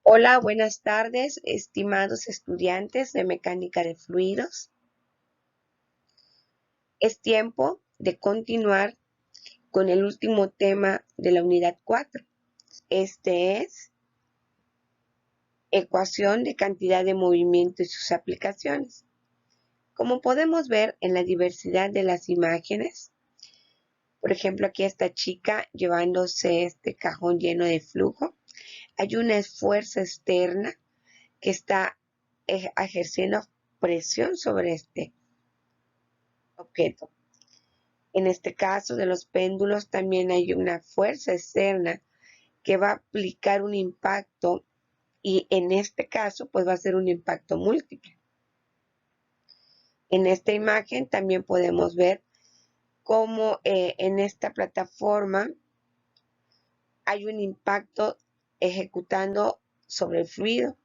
Hola, buenas tardes, estimados estudiantes de mecánica de fluidos. Es tiempo de continuar con el último tema de la unidad 4. Este es ecuación de cantidad de movimiento y sus aplicaciones. Como podemos ver en la diversidad de las imágenes, por ejemplo, aquí esta chica llevándose este cajón lleno de flujo. Hay una fuerza externa que está ejerciendo presión sobre este objeto. En este caso de los péndulos también hay una fuerza externa que va a aplicar un impacto y en este caso pues va a ser un impacto múltiple. En esta imagen también podemos ver cómo en esta plataforma hay un impacto ejecutando sobre el fluido.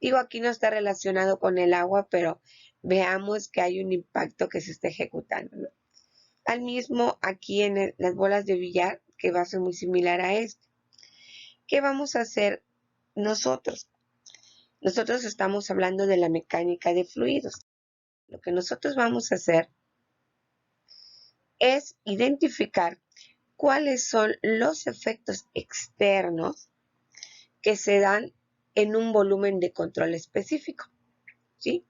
Digo, aquí no está relacionado con el agua, pero veamos que hay un impacto que se está ejecutando, ¿no? Al mismo aquí en las bolas de billar, que va a ser muy similar a esto. ¿Qué vamos a hacer nosotros? Nosotros estamos hablando de la mecánica de fluidos. Lo que nosotros vamos a hacer es identificar cuáles son los efectos externos que se dan en un volumen de control específico, ¿sí?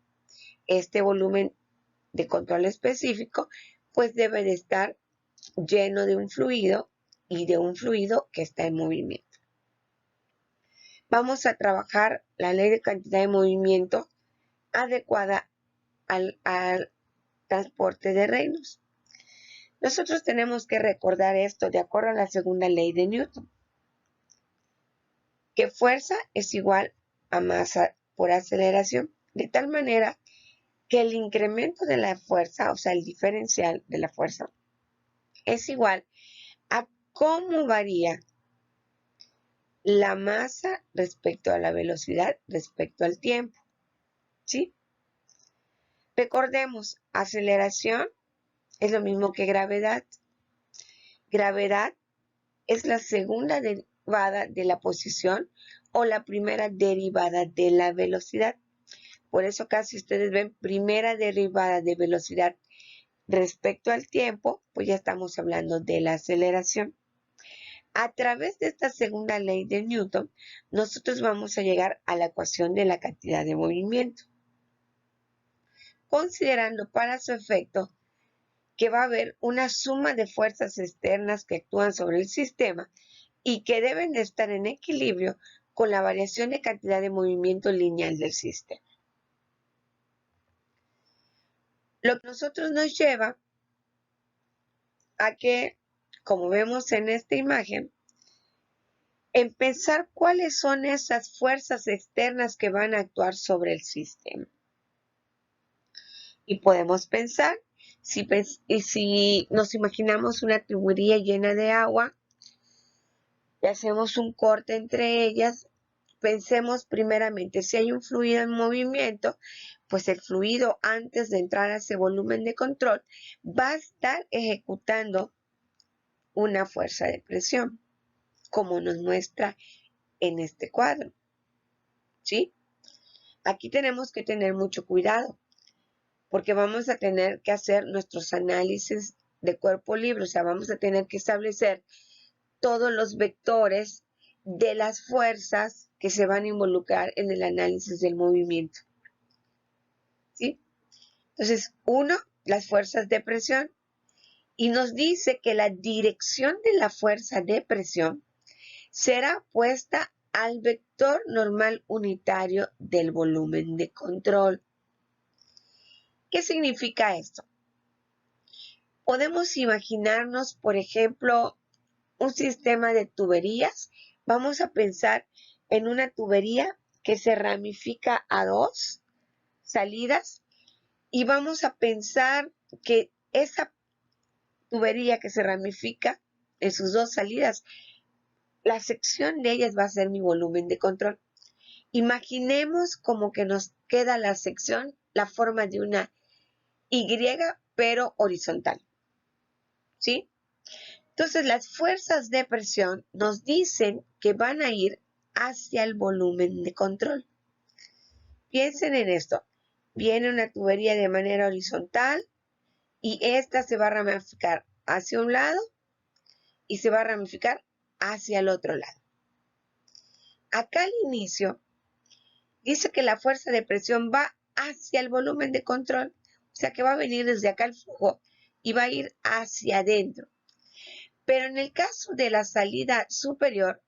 Este volumen de control específico pues debe de estar lleno de un fluido y de un fluido que está en movimiento. Vamos a trabajar la ley de cantidad de movimiento adecuada al transporte de reinos. Nosotros tenemos que recordar esto de acuerdo a la segunda ley de Newton, que fuerza es igual a masa por aceleración, de tal manera que el incremento de la fuerza, o sea, el diferencial de la fuerza, es igual a cómo varía la masa respecto a la velocidad, respecto al tiempo, ¿sí? Recordemos, aceleración es lo mismo que gravedad. Gravedad es la segunda derivada de la posición o la primera derivada de la velocidad. Por eso casi ustedes ven primera derivada de velocidad respecto al tiempo, pues ya estamos hablando de la aceleración. A través de esta segunda ley de Newton, nosotros vamos a llegar a la ecuación de la cantidad de movimiento, considerando para su efecto que va a haber una suma de fuerzas externas que actúan sobre el sistema y que deben de estar en equilibrio con la variación de cantidad de movimiento lineal del sistema. Lo que nosotros nos lleva a que, como vemos en esta imagen, en pensar cuáles son esas fuerzas externas que van a actuar sobre el sistema. Y podemos pensar, si nos imaginamos una tubería llena de agua y hacemos un corte entre ellas, pensemos primeramente, si hay un fluido en movimiento, pues el fluido antes de entrar a ese volumen de control va a estar ejecutando una fuerza de presión, como nos muestra en este cuadro, ¿sí? Aquí tenemos que tener mucho cuidado, porque vamos a tener que hacer nuestros análisis de cuerpo libre, o sea, vamos a tener que establecer todos los vectores de las fuerzas que se van a involucrar en el análisis del movimiento, ¿sí? Entonces, uno, las fuerzas de presión, y nos dice que la dirección de la fuerza de presión será puesta al vector normal unitario del volumen de control. ¿Qué significa esto? Podemos imaginarnos, por ejemplo, un sistema de tuberías. Vamos a pensar en una tubería que se ramifica a dos salidas y vamos a pensar que esa tubería que se ramifica en sus dos salidas, la sección de ellas va a ser mi volumen de control. Imaginemos como que nos queda la sección, la forma de una Y, pero horizontal, ¿sí? Entonces, las fuerzas de presión nos dicen que van a ir hacia el volumen de control. Piensen en esto. Viene una tubería de manera horizontal y esta se va a ramificar hacia un lado y se va a ramificar hacia el otro lado. Acá al inicio dice que la fuerza de presión va hacia el volumen de control, o sea que va a venir desde acá el flujo y va a ir hacia adentro. Pero en el caso de la salida superior,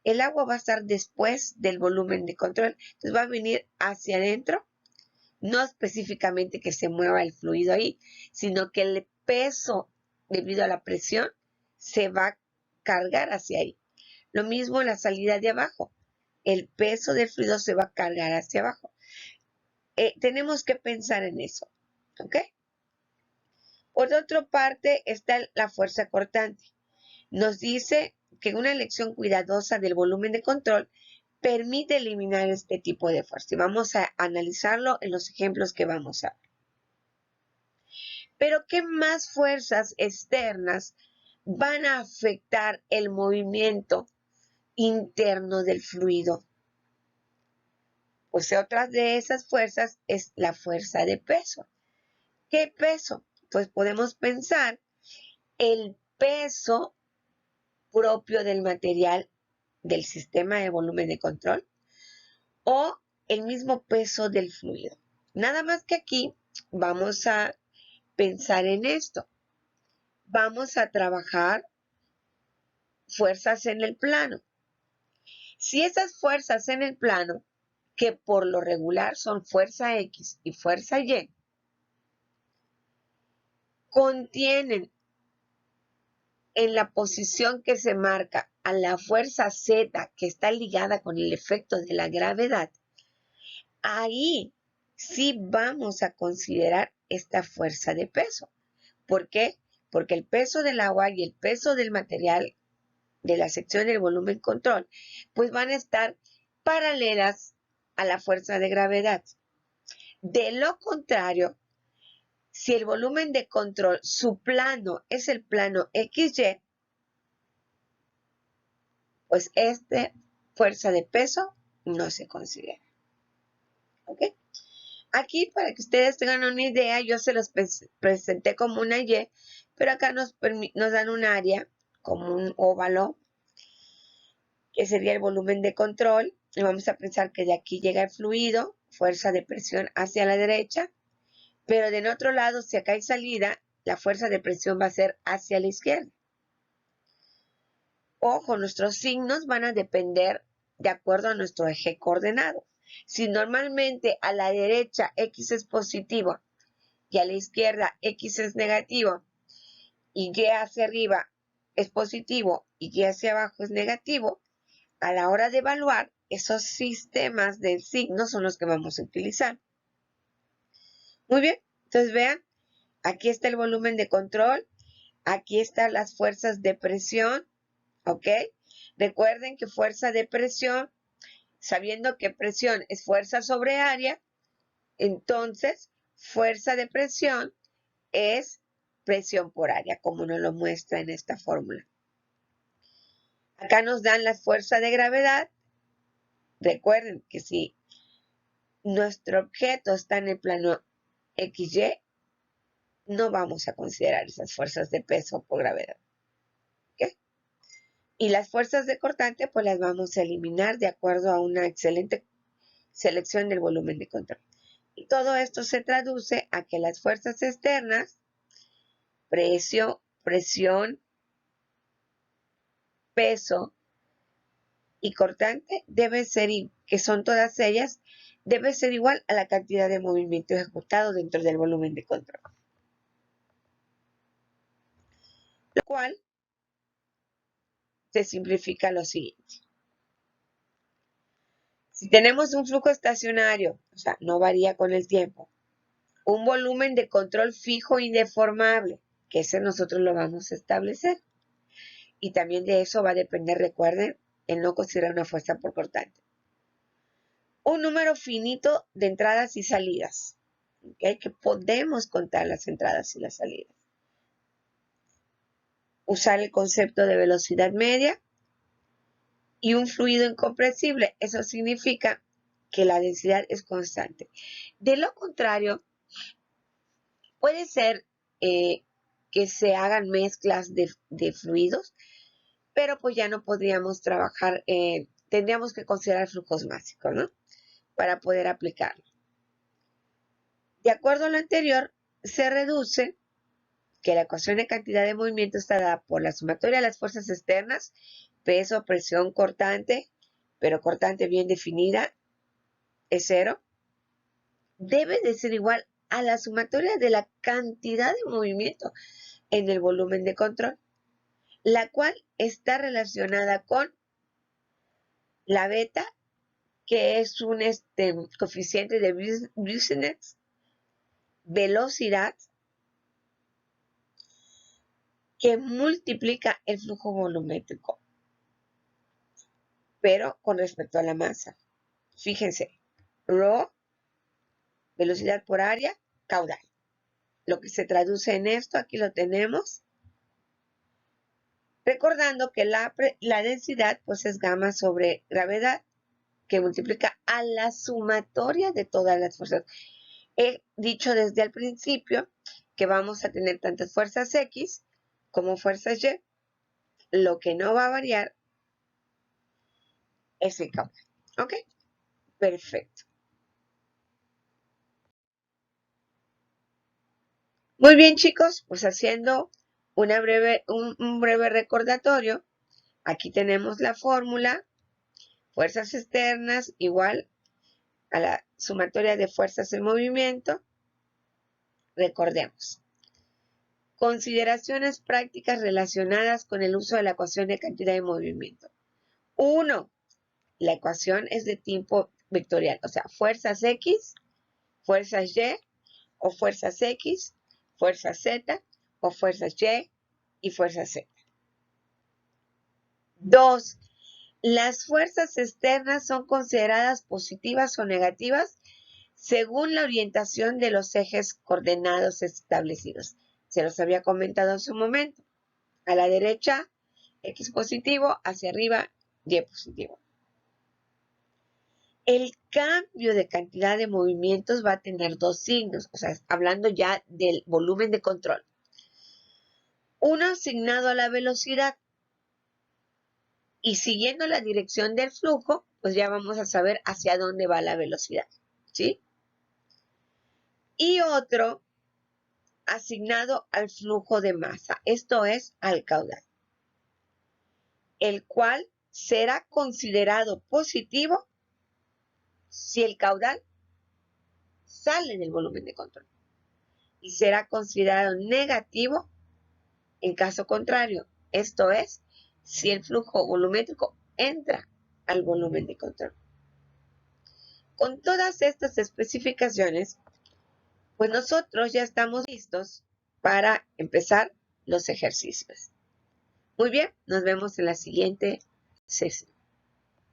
el agua va a estar después del volumen de control, entonces va a venir hacia adentro, no específicamente que se mueva el fluido ahí, sino que el peso debido a la presión se va a cargar hacia ahí. Lo mismo en la salida de abajo, el peso del fluido se va a cargar hacia abajo. Tenemos que pensar en eso, ¿ok? Por otra parte está la fuerza cortante. Nos dice que una elección cuidadosa del volumen de control permite eliminar este tipo de fuerza. Y vamos a analizarlo en los ejemplos que vamos a ver. Pero ¿qué más fuerzas externas van a afectar el movimiento interno del fluido? Pues otra de esas fuerzas es la fuerza de peso. ¿Qué peso? Pues podemos pensar el peso propio del material del sistema de volumen de control o el mismo peso del fluido. Nada más que aquí vamos a pensar en esto. Vamos a trabajar fuerzas en el plano. Si esas fuerzas en el plano, que por lo regular son fuerza X y fuerza Y, contienen en la posición que se marca a la fuerza Z que está ligada con el efecto de la gravedad, ahí sí vamos a considerar esta fuerza de peso. ¿Por qué? Porque el peso del agua y el peso del material de la sección del volumen control, pues van a estar paralelas a la fuerza de gravedad. De lo contrario, si el volumen de control, su plano es el plano XY, pues esta fuerza de peso no se considera. ¿Ok? Aquí, para que ustedes tengan una idea, yo se los presenté como una Y, pero acá nos dan un área como un óvalo, que sería el volumen de control. Y vamos a pensar que de aquí llega el fluido, fuerza de presión hacia la derecha, pero del otro lado, si acá hay salida, la fuerza de presión va a ser hacia la izquierda. Ojo, nuestros signos van a depender de acuerdo a nuestro eje coordenado. Si normalmente a la derecha X es positivo y a la izquierda X es negativo y Y hacia arriba es positivo y Y hacia abajo es negativo, a la hora de evaluar, esos sistemas de signos son los que vamos a utilizar. Muy bien, entonces vean, aquí está el volumen de control, aquí están las fuerzas de presión, ¿ok? Recuerden que fuerza de presión, sabiendo que presión es fuerza sobre área, entonces fuerza de presión es presión por área, como nos lo muestra en esta fórmula. Acá nos dan la fuerza de gravedad. Recuerden que si nuestro objeto está en el plano XY, no vamos a considerar esas fuerzas de peso por gravedad. ¿Okay? Y las fuerzas de cortante, pues las vamos a eliminar de acuerdo a una excelente selección del volumen de control. Y todo esto se traduce a que las fuerzas externas, presión, peso y cortante, deben ser, que son todas ellas, debe ser igual a la cantidad de movimiento ejecutado dentro del volumen de control. Lo cual se simplifica lo siguiente. Si tenemos un flujo estacionario, o sea, no varía con el tiempo, un volumen de control fijo y deformable, que ese nosotros lo vamos a establecer. Y también de eso va a depender, recuerden, el no considerar una fuerza por cortante. Un número finito de entradas y salidas, ¿okay? Que podemos contar las entradas y las salidas. Usar el concepto de velocidad media y un fluido incompresible. Eso significa que la densidad es constante. De lo contrario, puede ser que se hagan mezclas de fluidos, pero pues ya no podríamos trabajar, tendríamos que considerar flujos básicos, ¿no? Para poder aplicarlo. De acuerdo a lo anterior, se reduce que la ecuación de cantidad de movimiento está dada por la sumatoria de las fuerzas externas, peso, presión cortante, pero cortante bien definida, es 0, debe de ser igual a la sumatoria de la cantidad de movimiento en el volumen de control, la cual está relacionada con la beta, que es un coeficiente de Business, velocidad, que multiplica el flujo volumétrico, pero con respecto a la masa. Fíjense, ρ, velocidad por área, caudal. Lo que se traduce en esto, aquí lo tenemos. Recordando que la densidad pues es gamma sobre gravedad, que multiplica a la sumatoria de todas las fuerzas. He dicho desde el principio que vamos a tener tantas fuerzas X como fuerzas Y. Lo que no va a variar es el caudal. ¿Ok? Perfecto. Muy bien, chicos, pues haciendo un breve recordatorio, aquí tenemos la fórmula, fuerzas externas igual a la sumatoria de fuerzas en movimiento. Recordemos. Consideraciones prácticas relacionadas con el uso de la ecuación de cantidad de movimiento. 1. La ecuación es de tipo vectorial, o sea, fuerzas X, fuerzas Y, o fuerzas X, fuerzas Z, o fuerzas y fuerzas Z. 2. Las fuerzas externas son consideradas positivas o negativas según la orientación de los ejes coordenados establecidos. Se los había comentado en su momento. A la derecha, X positivo, hacia arriba, Y positivo. El cambio de cantidad de movimientos va a tener dos signos, o sea, hablando ya del volumen de control. Uno asignado a la velocidad, y siguiendo la dirección del flujo, pues ya vamos a saber hacia dónde va la velocidad, ¿sí? Y otro asignado al flujo de masa, esto es al caudal, el cual será considerado positivo si el caudal sale del volumen de control y será considerado negativo en caso contrario, esto es, si el flujo volumétrico entra al volumen de control. Con todas estas especificaciones, pues nosotros ya estamos listos para empezar los ejercicios. Muy bien, nos vemos en la siguiente sesión.